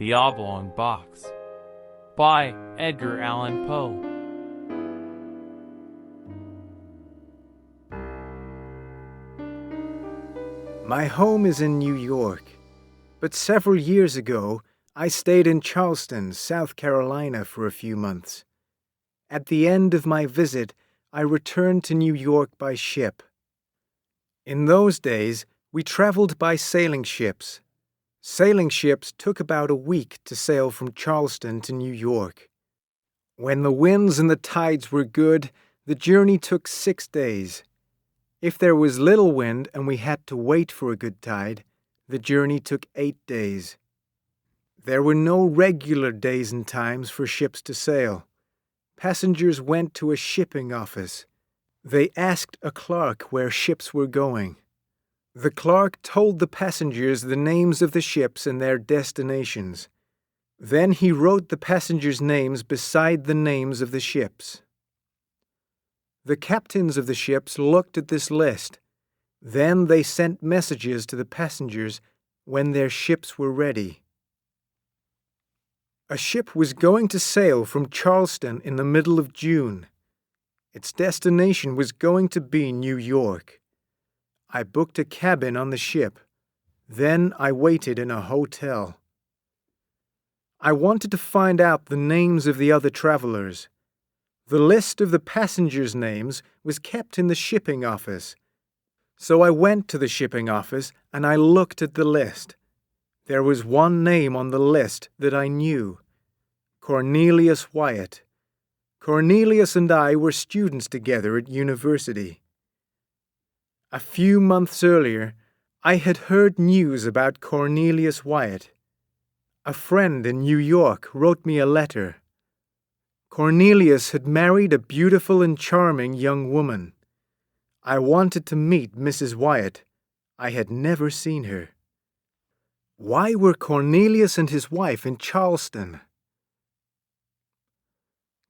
The Oblong Box by Edgar Allan Poe. My home is in New York, but several years ago I stayed in Charleston, South Carolina for a few months. At the end of my visit, I returned to New York by ship. In those days, we traveled by sailing ships. Sailing ships took about a week to sail from Charleston to New York. When the winds and the tides were good, the journey took 6 days. If there was little wind and we had to wait for a good tide, the journey took 8 days. There were no regular days and times for ships to sail. Passengers went to a shipping office. They asked a clerk where ships were going. The clerk told the passengers the names of the ships and their destinations. Then he wrote the passengers' names beside the names of the ships. The captains of the ships looked at this list. Then they sent messages to the passengers when their ships were ready. A ship was going to sail from Charleston in the middle of June. Its destination was going to be New York. I booked a cabin on the ship. Then I waited in a hotel. I wanted to find out the names of the other travelers. The list of the passengers' names was kept in the shipping office. So I went to the shipping office and I looked at the list. There was one name on the list that I knew: Cornelius Wyatt. Cornelius and I were students together at university. A few months earlier, I had heard news about Cornelius Wyatt. A friend in New York wrote me a letter. Cornelius had married a beautiful and charming young woman. I wanted to meet Mrs. Wyatt. I had never seen her. Why were Cornelius and his wife in Charleston?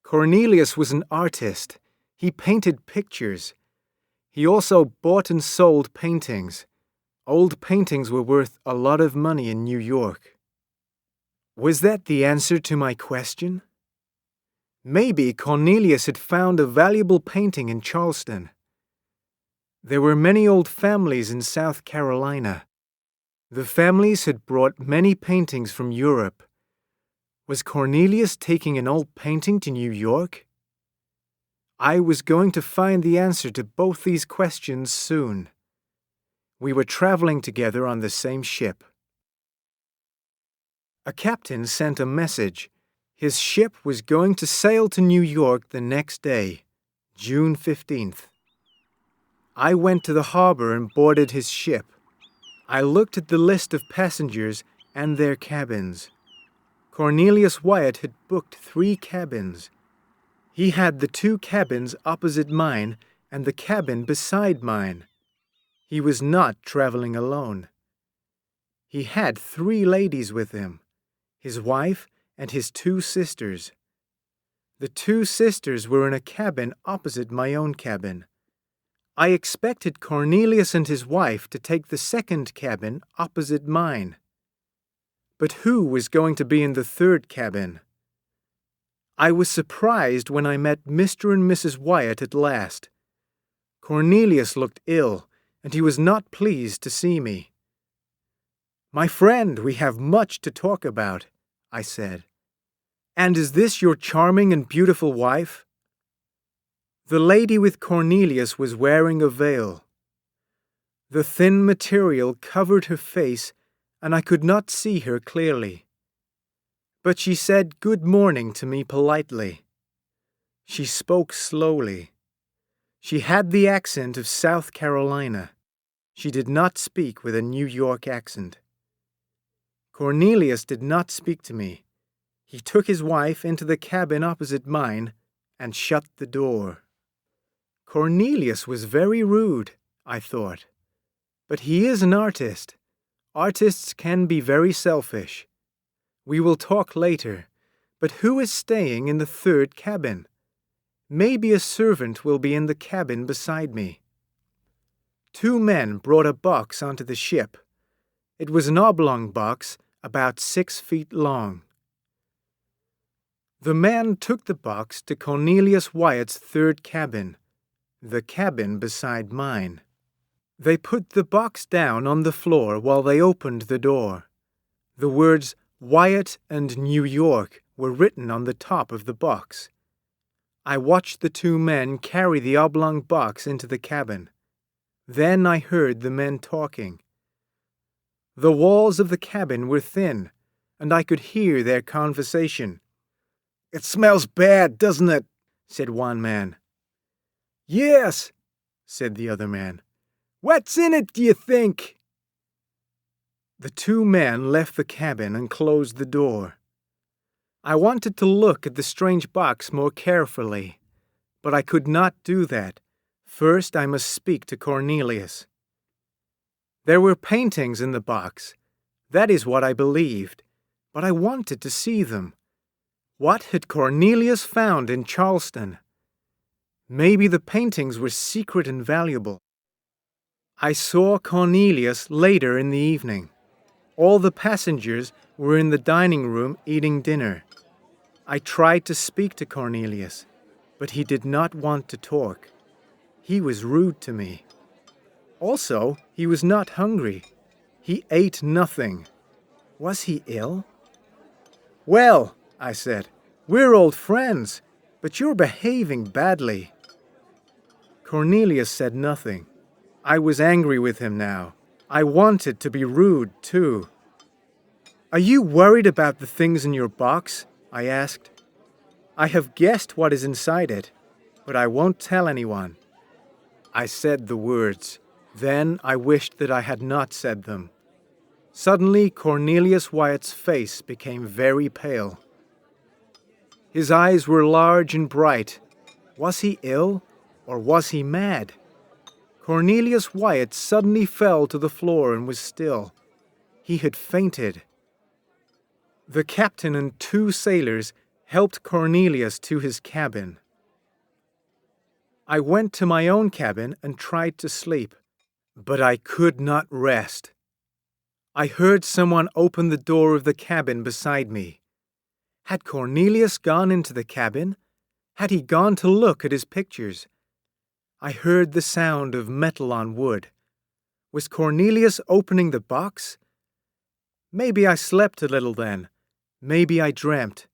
Cornelius was an artist. He painted pictures. He also bought and sold paintings. Old paintings were worth a lot of money in New York. Was that the answer to my question? Maybe Cornelius had found a valuable painting in Charleston. There were many old families in South Carolina. The families had brought many paintings from Europe. Was Cornelius taking an old painting to New York? I was going to find the answer to both these questions soon. We were traveling together on the same ship. A captain sent a message. His ship was going to sail to New York the next day, June 15th. I went to the harbor and boarded his ship. I looked at the list of passengers and their cabins. Cornelius Wyatt had booked 3 cabins. He had the 2 cabins opposite mine and the cabin beside mine. He was not traveling alone. He had 3 ladies with him: his wife and his 2 sisters. The 2 sisters were in a cabin opposite my own cabin. I expected Cornelius and his wife to take the second cabin opposite mine. But who was going to be in the 3rd cabin? I was surprised when I met Mr. and Mrs. Wyatt at last. Cornelius looked ill, and he was not pleased to see me. "My friend, we have much to talk about," I said. "And is this your charming and beautiful wife?" The lady with Cornelius was wearing a veil. The thin material covered her face, and I could not see her clearly. But she said good morning to me politely. She spoke slowly. She had the accent of South Carolina. She did not speak with a New York accent. Cornelius did not speak to me. He took his wife into the cabin opposite mine and shut the door. Cornelius was very rude, I thought. But he is an artist. Artists can be very selfish. We will talk later, but who is staying in the 3rd cabin? Maybe a servant will be in the cabin beside me. 2 men brought a box onto the ship. It was an oblong box, about 6 feet long. The man took the box to Cornelius Wyatt's third cabin, the cabin beside mine. They put the box down on the floor while they opened the door. The words Wyatt and New York were written on the top of the box. I watched the two men carry the oblong box into the cabin. Then I heard the men talking. The walls of the cabin were thin, and I could hear their conversation. "It smells bad, doesn't it?" said one man. "Yes," said the other man. "What's in it, do you think?" The two men left the cabin and closed the door. I wanted to look at the strange box more carefully, but I could not do that. First, I must speak to Cornelius. There were paintings in the box. That is what I believed, but I wanted to see them. What had Cornelius found in Charleston? Maybe the paintings were secret and valuable. I saw Cornelius later in the evening. All the passengers were in the dining room eating dinner. I tried to speak to Cornelius, but he did not want to talk. He was rude to me. Also, he was not hungry. He ate nothing. Was he ill? "Well," I said, "we're old friends, but you're behaving badly." Cornelius said nothing. I was angry with him now. I wanted to be rude, too. "Are you worried about the things in your box?" I asked. "I have guessed what is inside it, but I won't tell anyone." I said the words. Then I wished that I had not said them. Suddenly, Cornelius Wyatt's face became very pale. His eyes were large and bright. Was he ill, or was he mad? Cornelius Wyatt suddenly fell to the floor and was still. He had fainted. The captain and two sailors helped Cornelius to his cabin. I went to my own cabin and tried to sleep, but I could not rest. I heard someone open the door of the cabin beside me. Had Cornelius gone into the cabin? Had he gone to look at his pictures? I heard the sound of metal on wood. Was Cornelius opening the box? Maybe I slept a little then. Maybe I dreamt.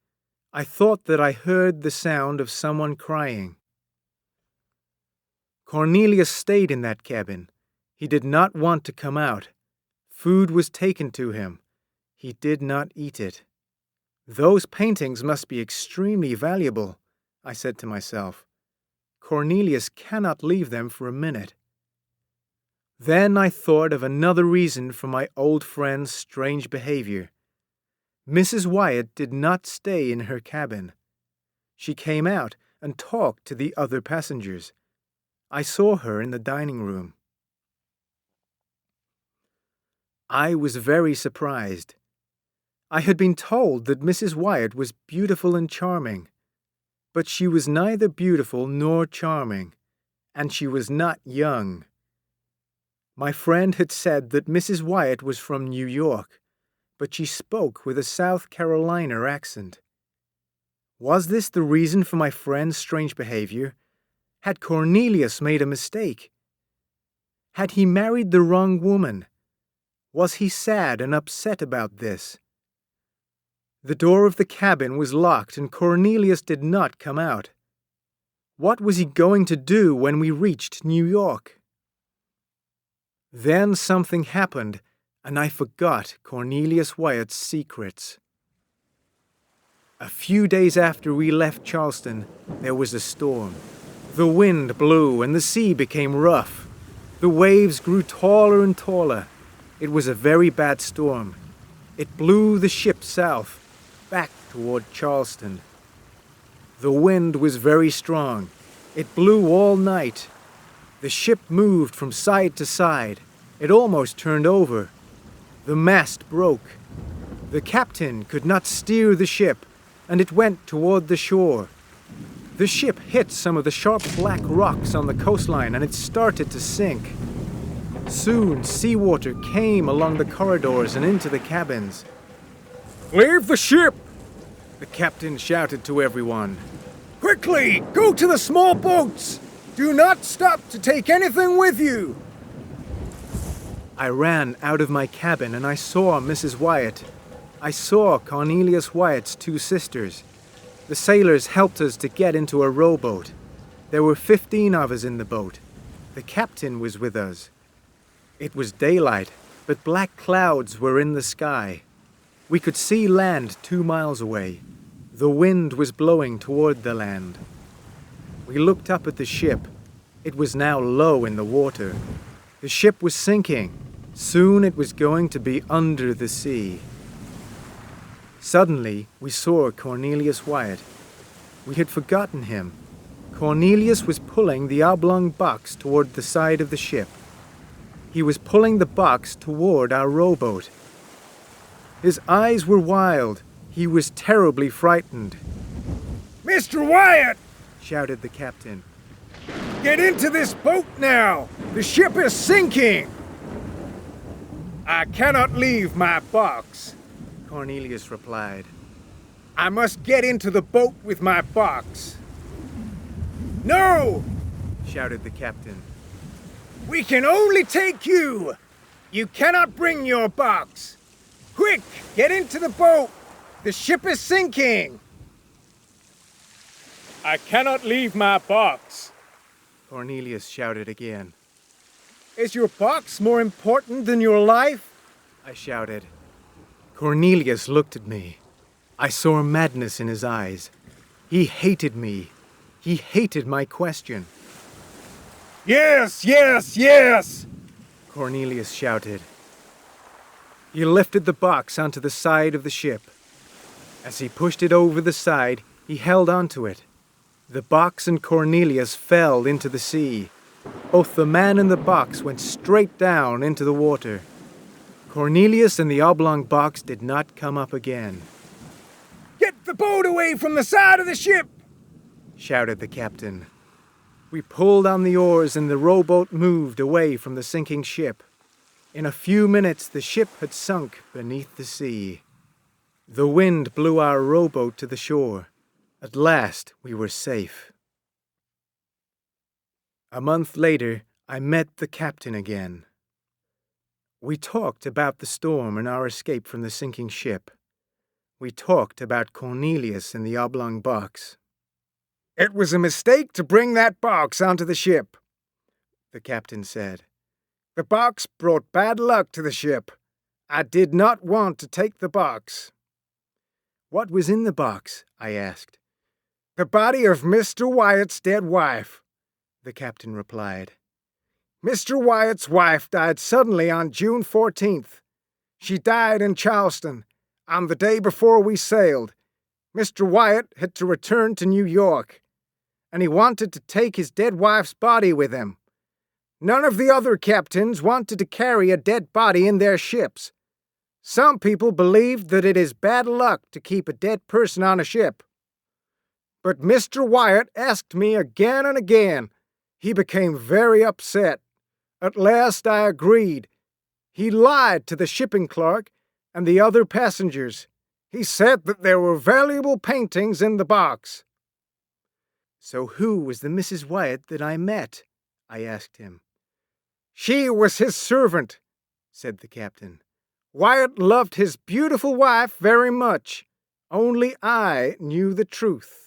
I thought that I heard the sound of someone crying. Cornelius stayed in that cabin. He did not want to come out. Food was taken to him. He did not eat it. Those paintings must be extremely valuable, I said to myself. Cornelius cannot leave them for a minute. Then I thought of another reason for my old friend's strange behavior. Mrs. Wyatt did not stay in her cabin. She came out and talked to the other passengers. I saw her in the dining room. I was very surprised. I had been told that Mrs. Wyatt was beautiful and charming, but she was neither beautiful nor charming, and she was not young. My friend had said that Mrs. Wyatt was from New York, but she spoke with a South Carolina accent. Was this the reason for my friend's strange behavior? Had Cornelius made a mistake? Had he married the wrong woman? Was he sad and upset about this? The door of the cabin was locked and Cornelius did not come out. What was he going to do when we reached New York? Then something happened, and I forgot Cornelius Wyatt's secrets. A few days after we left Charleston, there was a storm. The wind blew and the sea became rough. The waves grew taller and taller. It was a very bad storm. It blew the ship south, back toward Charleston. The wind was very strong. It blew all night. The ship moved from side to side. It almost turned over. The mast broke. The captain could not steer the ship, and it went toward the shore. The ship hit some of the sharp black rocks on the coastline, and it started to sink. Soon, seawater came along the corridors and into the cabins. Leave the ship! The captain shouted to everyone. Quickly, go to the small boats! Do not stop to take anything with you! I ran out of my cabin and I saw Mrs. Wyatt. I saw Cornelius Wyatt's two sisters. The sailors helped us to get into a rowboat. There were 15 of us in the boat. The captain was with us. It was daylight, but black clouds were in the sky. We could see land 2 miles away. The wind was blowing toward the land. We looked up at the ship. It was now low in the water. The ship was sinking. Soon it was going to be under the sea. Suddenly, we saw Cornelius Wyatt. We had forgotten him. Cornelius was pulling the oblong box toward the side of the ship. He was pulling the box toward our rowboat. His eyes were wild. He was terribly frightened. "Mr. Wyatt!" shouted the captain. "Get into this boat now! The ship is sinking!" "I cannot leave my box," Cornelius replied. "I must get into the boat with my box." "No!" shouted the captain. "We can only take you! You cannot bring your box! Quick, get into the boat! The ship is sinking!" "I cannot leave my box," Cornelius shouted again. "Is your box more important than your life?" I shouted. Cornelius looked at me. I saw madness in his eyes. He hated me. He hated my question. "Yes, yes, yes!" Cornelius shouted. He lifted the box onto the side of the ship. As he pushed it over the side, he held onto it. The box and Cornelius fell into the sea. Both the man and the box went straight down into the water. Cornelius and the oblong box did not come up again. "Get the boat away from the side of the ship!" shouted the captain. We pulled on the oars and the rowboat moved away from the sinking ship. In a few minutes, the ship had sunk beneath the sea. The wind blew our rowboat to the shore. At last, we were safe. A month later, I met the captain again. We talked about the storm and our escape from the sinking ship. We talked about Cornelius and the oblong box. "It was a mistake to bring that box onto the ship," the captain said. "The box brought bad luck to the ship. I did not want to take the box." "What was in the box?" I asked. "The body of Mr. Wyatt's dead wife," the captain replied. "Mr. Wyatt's wife died suddenly on June 14th. She died in Charleston, on the day before we sailed. Mr. Wyatt had to return to New York, and he wanted to take his dead wife's body with him. None of the other captains wanted to carry a dead body in their ships. Some people believed that it is bad luck to keep a dead person on a ship. But Mr. Wyatt asked me again and again. He became very upset. At last I agreed. He lied to the shipping clerk and the other passengers. He said that there were valuable paintings in the box." "So who was the Mrs. Wyatt that I met?" I asked him. "She was his servant," said the captain. "Wyatt loved his beautiful wife very much. Only I knew the truth."